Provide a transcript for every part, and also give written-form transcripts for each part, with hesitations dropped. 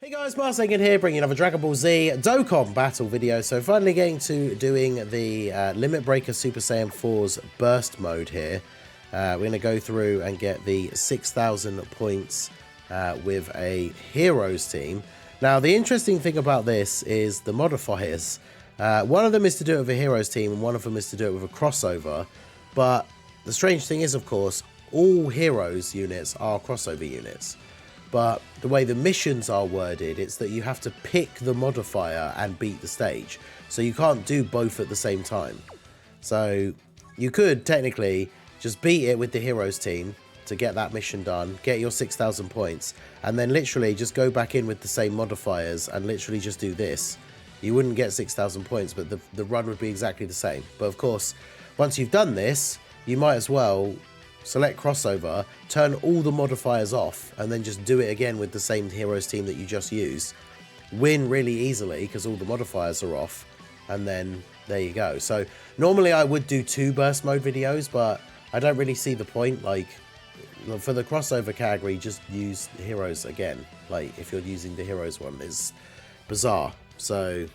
Hey guys, Mars here, bringing another Dragon Ball Z Dokkan battle video. So finally getting to doing the Limit Breaker Super Saiyan 4's burst mode here. We're going to go through and get the 6,000 points with a heroes team. Now the interesting thing about this is the modifiers. One of them is to do it with a heroes team and one of them is to do it with a crossover. But the strange thing is, of course, all heroes units are crossover units. But the way the missions are worded, it's that you have to pick the modifier and beat the stage. So you can't do both at the same time. So you could technically just beat it with the heroes team to get that mission done, get your 6,000 points, and then literally just go back in with the same modifiers and literally just do this. You wouldn't get 6,000 points, but the run would be exactly the same. But of course, once you've done this, you might as well select crossover, turn all the modifiers off, and then just do it again with the same heroes team that you just used. Win really easily because all the modifiers are off, and then there you go. So normally I would do 2 burst mode videos, but I don't really see the point. Like, for the crossover category, just use heroes again. Like, if you're using the heroes one, it's bizarre. So,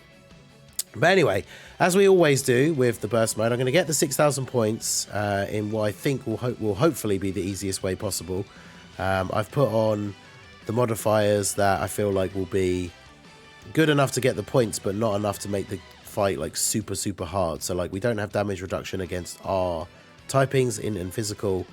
but anyway, as we always do with the burst mode, I'm going to get the 6,000 points in what I think will hopefully be the easiest way possible. I've put on the modifiers that I feel like will be good enough to get the points, but not enough to make the fight like super hard. So like, we don't have damage reduction against our typings in physical.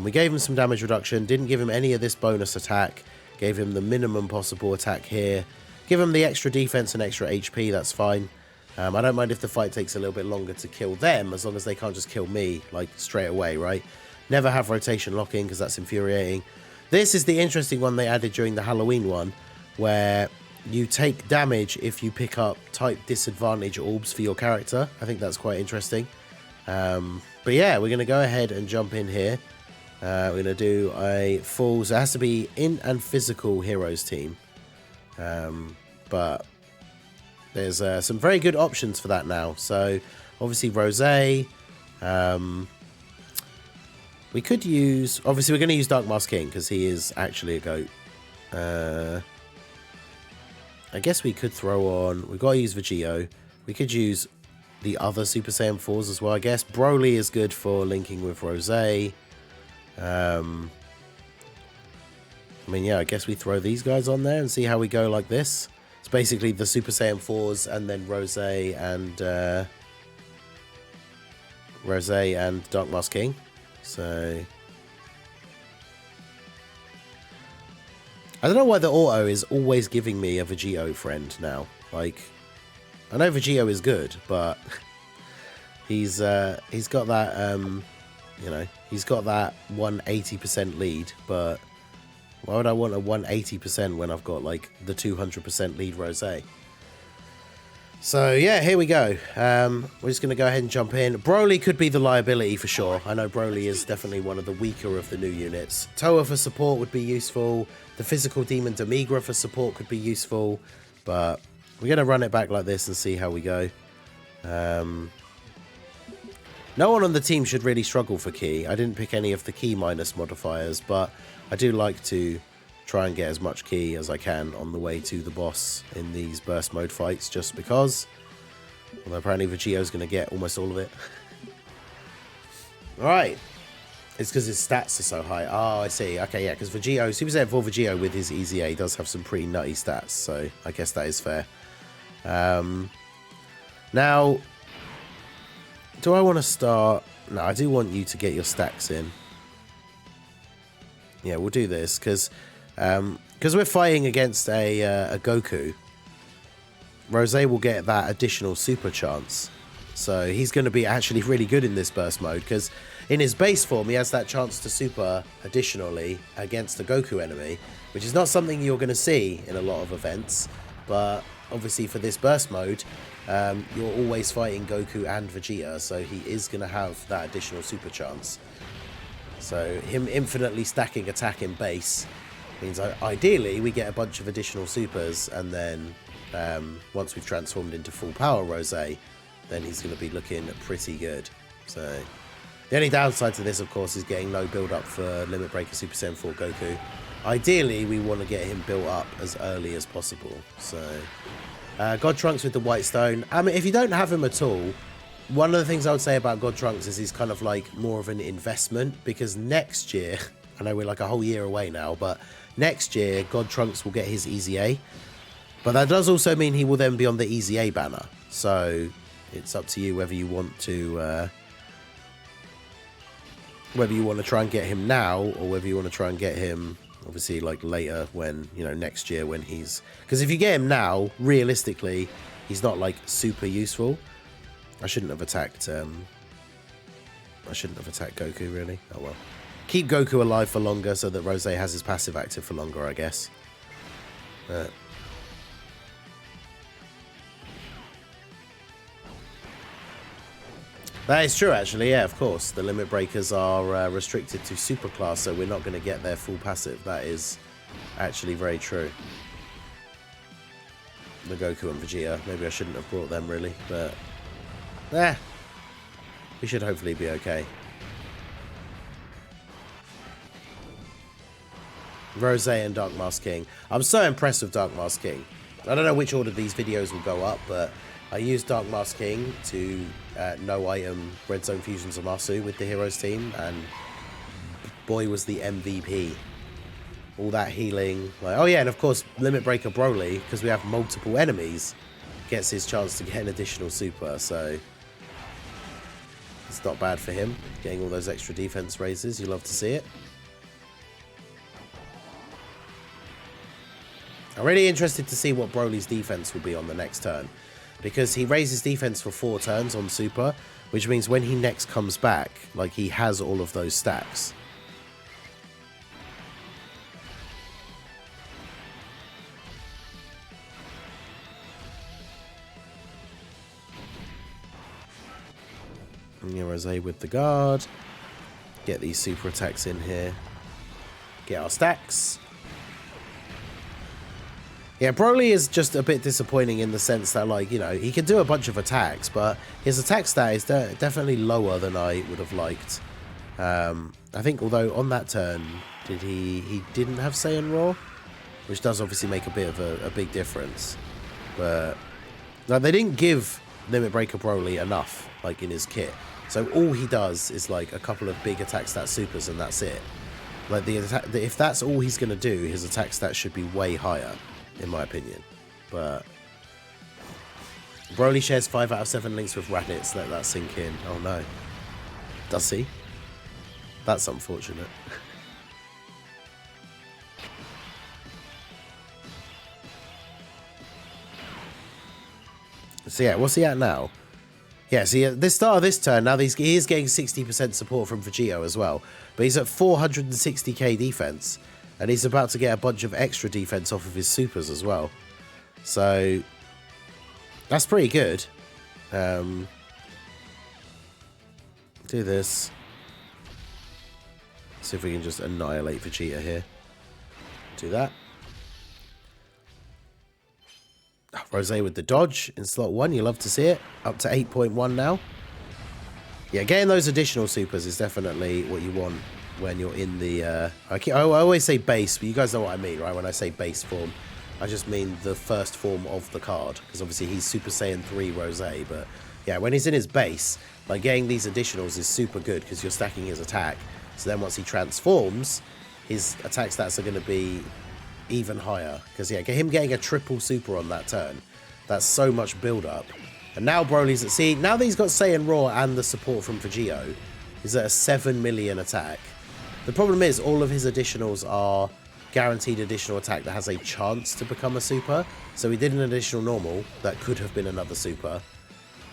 We gave him some damage reduction, didn't give him any of this bonus attack, gave him the minimum possible attack here, give him the extra defense and extra HP, that's fine. I don't mind if the fight takes a little bit longer to kill them, as long as they can't just kill me, like, straight away, right? Never have rotation lock-in, because that's infuriating. This is the interesting one they added during the Halloween one, where you take damage if you pick up type disadvantage orbs for your character. I think that's quite interesting. But yeah, we're going to go ahead and jump in here. We're going to do a full, so it has to be in and physical heroes team. But there's some very good options for that now. So obviously Rosé. We could use, obviously we're going to use Dark Mask King because he is actually a goat. I guess we could throw on, we've got to use Vegito. We could use the other Super Saiyan 4s as well, I guess. Broly is good for linking with Rosé. I mean, yeah, I guess we throw these guys on there and see how we go like this. It's basically the Super Saiyan 4s and then Rosé and Dark Mask King. So I don't know why the auto is always giving me a Vegito friend now. Like, I know Vegito is good, but he's got that you know, he's got that 180% lead, but why would I want a 180% when I've got, like, the 200% lead Rosé? So, yeah, here we go. We're just going to go ahead and jump in. Broly could be the liability for sure. I know Broly is definitely one of the weaker of the new units. Toa for support would be useful. The physical demon Demigra for support could be useful. But we're going to run it back like this and see how we go. No one on the team should really struggle for Ki. I didn't pick any of the Ki minus modifiers, but I do like to try and get as much Ki as I can on the way to the boss in these burst mode fights, just because. Although apparently Vegito's going to get almost all of it. Alright. It's because his stats are so high. Oh, I see. Okay, yeah, because Vegito, Super Saiyan 4 Vegito with his EZA does have some pretty nutty stats, so I guess that is fair. Now, do I want to start? No, I do want you to get your stacks in. Yeah, we'll do this because we're fighting against a Goku. Rosé will get that additional super chance, so he's going to be actually really good in this burst mode because in his base form he has that chance to super additionally against a Goku enemy, which is not something you're going to see in a lot of events. But obviously for this burst mode, you're always fighting Goku and Vegeta, so he is going to have that additional super chance. So him infinitely stacking attack in base means ideally we get a bunch of additional supers, and then once we've transformed into full power Rosé, then he's going to be looking pretty good. So the only downside to this, of course, is getting no build up for Limit Breaker Super Saiyan 4 Goku. ideally we want to get him built up as early as possible. So God Trunks with the White Stone. I mean, if you don't have him at all, one of the things I would say about God Trunks is he's kind of like more of an investment, because next year, I know we're like a whole year away now, but next year God Trunks will get his Easy A. But that does also mean he will then be on the Easy A banner. So it's up to you whether you want to try and get him now, or whether you want to try and get him obviously like later, when, you know, next year when he's, because if you get him now, realistically he's not like super useful. I shouldn't have attacked Goku, really. Oh well. Keep Goku alive for longer so that Rose has his passive active for longer, I guess. That is true, actually. Yeah, of course. The limit breakers are restricted to superclass, so we're not going to get their full passive. That is actually very true. The Goku and Vegeta. Maybe I shouldn't have brought them, really, but we should hopefully be okay. Rose and Dark Mask King. I'm so impressed with Dark Mask King. I don't know which order these videos will go up, but I used Dark Mask King to no item Red Zone Fusion Zamasu with the Heroes team, and boy was the MVP. All that healing. Like, oh yeah, and of course Limit Breaker Broly, because we have multiple enemies, gets his chance to get an additional super, so it's not bad for him. Getting all those extra defense raises, you love to see it. I'm really interested to see what Broly's defense will be on the next turn, because he raises defense for 4 turns on super, which means when he next comes back, like, he has all of those stacks. Rose with the guard. Get these super attacks in here. Get our stacks. Yeah, Broly is just a bit disappointing in the sense that, like, you know, he can do a bunch of attacks, but his attack stat is definitely lower than I would have liked. I think, although on that turn, he didn't have Saiyan Raw, which does obviously make a bit of a big difference. But like, they didn't give Limit Breaker Broly enough, like, in his kit. So all he does is like a couple of big attack stat supers, and that's it. Like, if that's all he's going to do, his attack stat should be way higher, in my opinion. But Broly shares 5 out of 7 links with Raditz. Let that sink in. Oh no. Does he? That's unfortunate. So yeah, what's he at now? Yeah, see, at the start of this turn, now he is getting 60% support from Vegito as well. But he's at 460k defense. And he's about to get a bunch of extra defense off of his supers as well. So that's pretty good. Do this. See if we can just annihilate Vegeta here. Do that. Rose with the dodge in slot 1. You love to see it. Up to 8.1 now. Yeah, getting those additional supers is definitely what you want when you're in the... I always say base, but you guys know what I mean, right? When I say base form, I just mean the first form of the card. Because obviously he's Super Saiyan 3 Rose, but yeah, when he's in his base, like, getting these additionals is super good because you're stacking his attack. So then once he transforms, his attack stats are going to be even higher. Because yeah, him getting a triple super on that turn, that's so much build up. And now Broly's at... See, now that he's got Saiyan Raw and the support from Vegito, he's at a 7 million attack. The problem is all of his additionals are guaranteed additional attack that has a chance to become a super. So we did an additional normal that could have been another super.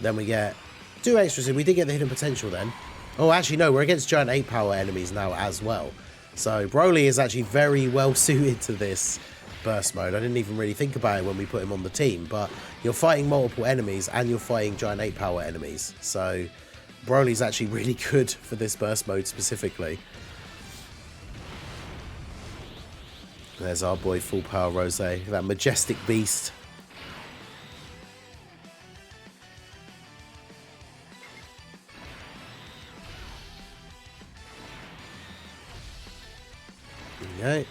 Then we get 2 extras. We did get the hidden potential then. Oh, actually, no, we're against giant 8 power enemies now as well. So Broly is actually very well suited to this burst mode. I didn't even really think about it when we put him on the team, but you're fighting multiple enemies and you're fighting giant 8 power enemies. So Broly's actually really good for this burst mode specifically. There's our boy Full Power Rose, that majestic beast. Okay.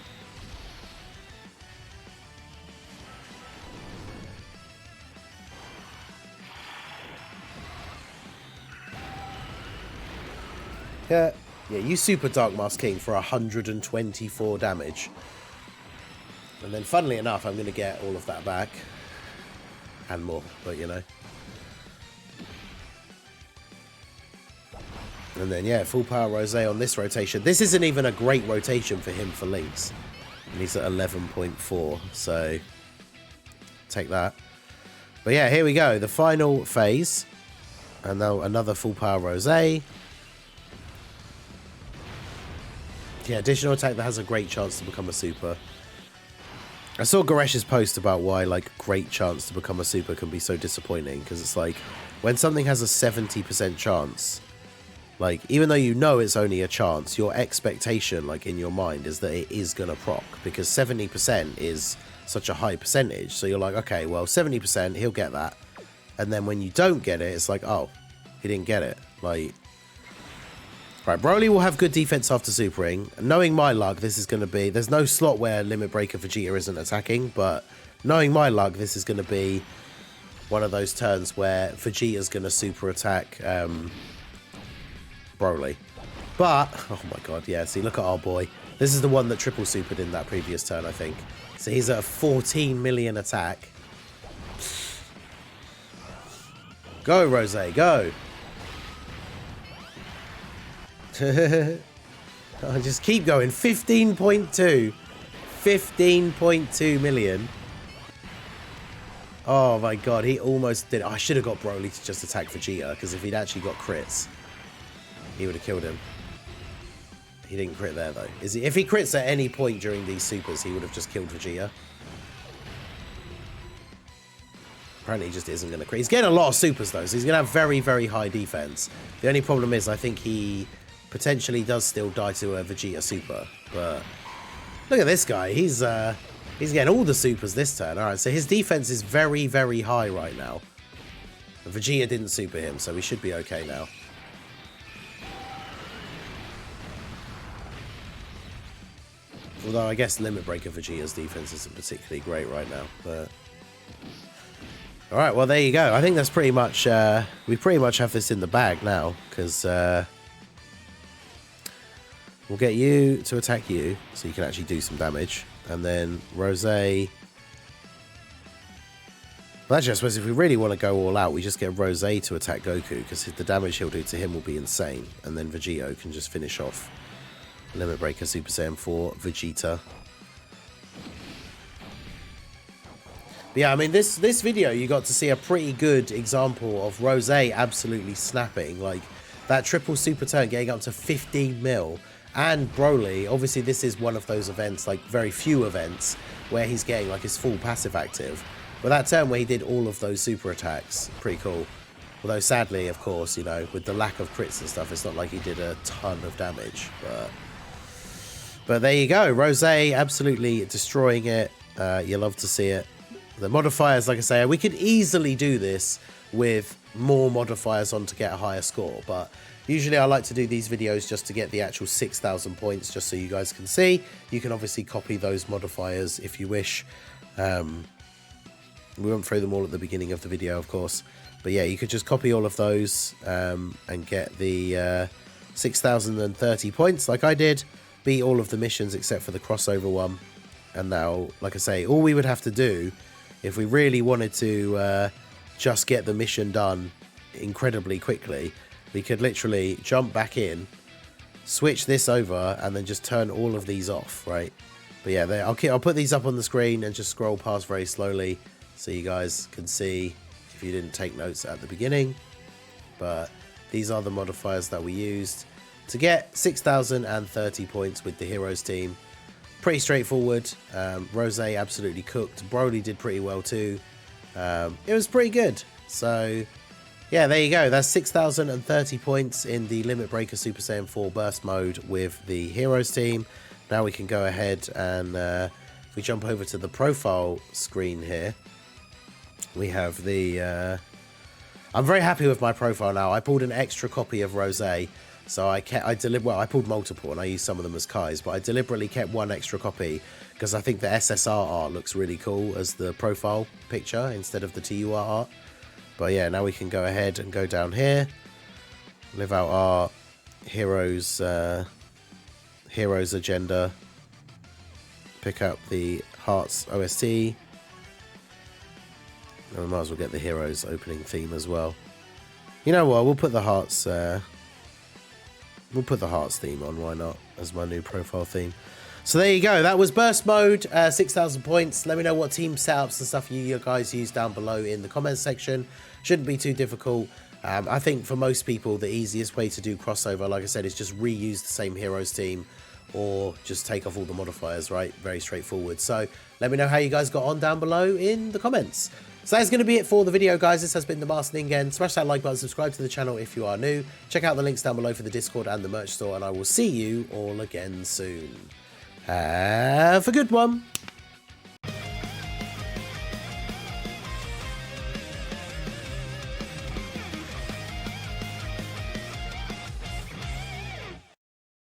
Yeah, you super Dark Mask King for 124 damage. And then, funnily enough, I'm going to get all of that back. And more, but you know. And then, yeah, full power Rosé on this rotation. This isn't even a great rotation for him for links. And he's at 11.4, so take that. But yeah, here we go. The final phase. And now another full power Rosé. Yeah, additional attack that has a great chance to become a super. I saw Garesh's post about why, like, great chance to become a super can be so disappointing. Because it's like, when something has a 70% chance, like, even though you know it's only a chance, your expectation, like, in your mind is that it is going to proc. Because 70% is such a high percentage. So you're like, okay, well, 70%, he'll get that. And then when you don't get it, it's like, oh, he didn't get it. Like, right, Broly will have good defense after supering. Knowing my luck, this is going to be... There's no slot where Limit Breaker Vegeta isn't attacking, but knowing my luck, this is going to be one of those turns where Vegeta's going to super attack Broly. But, oh my god, yeah, see, look at our boy. This is the one that triple supered in that previous turn, I think. So he's at a 14 million attack. Go, Rosé, go! I just keep going. 15.2. 15.2 million. Oh my god, he almost did. I should have got Broly to just attack Vegeta, because if he'd actually got crits, he would have killed him. He didn't crit there though. If he crits at any point during these supers, he would have just killed Vegeta. Apparently he just isn't going to crit. He's getting a lot of supers though, so he's going to have very, very high defense. The only problem is I think he potentially does still die to a Vegeta super, but look at this guy. He's getting all the supers this turn. All right, so his defense is very, very high right now. And Vegeta didn't super him, so we should be okay now. Although I guess Limit Breaker Vegeta's defense isn't particularly great right now, but all right, well there you go. I think that's pretty much we pretty much have this in the bag now, because we'll get you to attack you, so you can actually do some damage. And then Rosé... Well, actually, I suppose if we really want to go all out, we just get Rosé to attack Goku, because the damage he'll do to him will be insane. And then Vegeta can just finish off Limit Breaker Super Saiyan 4 Vegeta. But yeah, I mean, this video, you got to see a pretty good example of Rosé absolutely snapping. Like, that triple super turn getting up to 15 mil. And Broly, obviously this is one of those events, like very few events, where he's getting like his full passive active. But that turn where he did all of those super attacks, pretty cool. Although sadly, of course, you know, with the lack of crits and stuff, it's not like he did a ton of damage. But there you go, Rosé absolutely destroying it. You love to see it. The modifiers, like I say, we could easily do this with more modifiers on to get a higher score, but usually I like to do these videos just to get the actual 6,000 points, just so you guys can see. You can obviously copy those modifiers if you wish. We won't throw them all at the beginning of the video, of course. But yeah, you could just copy all of those and get the 6,030 points like I did. Beat all of the missions except for the crossover one. And now, like I say, all we would have to do, if we really wanted to just get the mission done incredibly quickly, we could literally jump back in, switch this over, and then just turn all of these off, right? But yeah, I'll put these up on the screen and just scroll past very slowly so you guys can see if you didn't take notes at the beginning. But these are the modifiers that we used to get 6,030 points with the Heroes team. Pretty straightforward. Rosé absolutely cooked. Broly did pretty well too. It was pretty good. So yeah, there you go. That's 6,030 points in the Limit Breaker Super Saiyan 4 Burst mode with the Heroes team. Now we can go ahead and if we jump over to the profile screen here, we have the... I'm very happy with my profile now. I pulled an extra copy of Rosé. So I pulled multiple and I used some of them as Kais, but I deliberately kept one extra copy because I think the SSR art looks really cool as the profile picture instead of the TUR art. But yeah, now we can go ahead and go down here, live out our Heroes agenda. Pick up the Hearts OST. And we might as well get the Heroes opening theme as well. You know what? We'll put the Hearts. We'll put the Hearts theme on. Why not? As my new profile theme. So there you go. That was Burst Mode. 6,000 points. Let me know what team setups and stuff you guys use down below in the comments section. Shouldn't be too difficult. I think for most people, the easiest way to do crossover, like I said, is just reuse the same Heroes team or just take off all the modifiers, right? Very straightforward. So let me know how you guys got on down below in the comments. So that's going to be it for the video, guys. This has been the Master Ningen. Smash that like button, subscribe to the channel if you are new. Check out the links down below for the Discord and the merch store, and I will see you all again soon. Have a good one.